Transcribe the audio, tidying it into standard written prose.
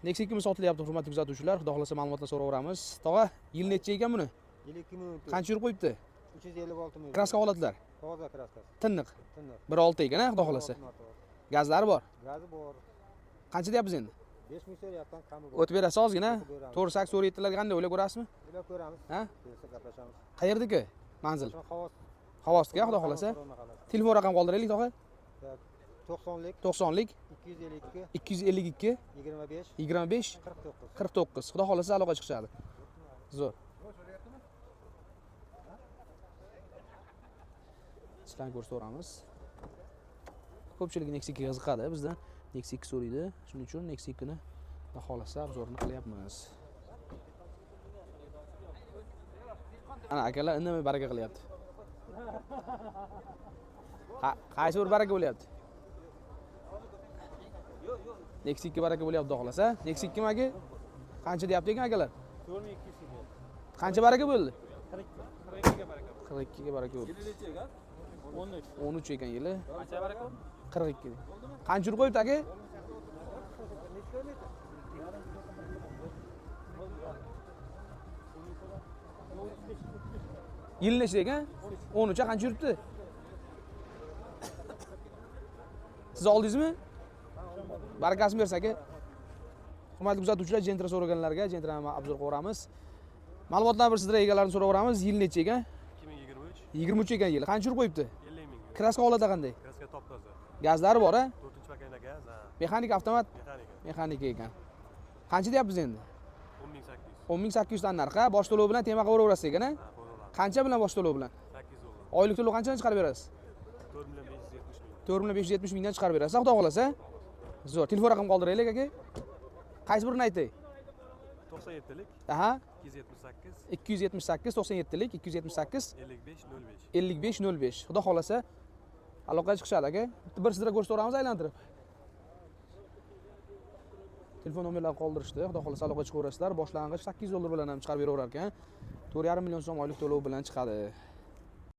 Nexia 2 sotilyapti, hurmatli kuzatuvchilar. Xudo xolasa ma'lumotlar so'raveramiz. Tog'a, yil necha ekan buni? Yil 2014. Qancha yurib qo'yibdi? 356 ming. Kraska holatlar. Toza kraskasi. Tiniq. Tiniq. 1.6 ekan, xudo xolasa. Gazlari bor. Gazi bor. Qancha deyapsiz endi? 5 ming so'rayapman, qami bor. O'tib berasiz ozgina. To'g'risak so'raydilarga qanday o'ylab ko'rasizmi? Ular ko'ramiz. Ha? Kelsa gaplashamiz. Qayerdiki? Manzil. Xavos. Xavosga, xudo xolasa. Telefon raqam qoldiraylik, tog'a. 90lik 90lik 252 252 25 25 49. 49. Xudo xolasa aloqa chiqishadi. Zo'r. Sizlarni ko'rsatamiz. Ko'pchilik Nexia 2 ga qiziqadi bizdan. Nexia 2 so'raydi. Shuning uchun Nexia 2 ni xudo xolasa obzorini qilyapmiz. Ana akalar indamay baraka qilyapti. Qaysi bir baraka bo'lyapti? Nexia 2 baraka bo'lyapti, xudo xolasa. Nexia 2 magi qancha deyapti ekan akalar? 4200. Qancha baraka bo'ldi? 42 ga baraka. 42 ga baraka bo'ldi. 13 ekan yili. Qancha baraka? 42. Qancha urib qo'yibdi aka? Yil necha ekan? 13 qancha yuribdi? Siz oldingizmi? Barakasini bersa aka. Hurmatli kuzatuvchilar, Gentra so'raganlarga Gentra obzor qo'ramiz. Ma'lumotlarni bir sizlar egalarini so'raveramiz. Yil necha ekan? 2023. 23 ekan yili. Qancha urib qo'yibdi? 50 ming. Kraska holati qanday? Kraska top toza. Gazlari bor-a? 4-pakana gaz, ha. Mexanik avtomat? Mexanika. Mexanika ekan. Qancha deyapsiz endi? 10800. 10800 dan narxi. Bosh to'lov bilan tema qilaverasiz ekan, a? Ha, bo'ladi. Qancha bilan bosh to'lov bilan? 800 dollar. Oylik to'lov qanchadan chiqarib berasiz? 4,570 ming. 4,570 mingdan chiqarib berasiz, xudo xolasa. Zo'r. Telefon raqam qoldiraylik aka. Qaysi birini aytay? 97lik. Aha. 278 278 97lik 278 55 05. 55 05. Xudo xolasa aloqaga chiqishadi aka. Bir sizlarga ko'rsataveramiz aylantirib. Telefon nomerlarini qoldirishdi. Xudo xolasa aloqaga chiqaverasizlar. Boshlang'ich 800 dollar bilan ham chiqarib beraverar ekan. 4,5 million so'm oylik to'lov bilan chiqadi.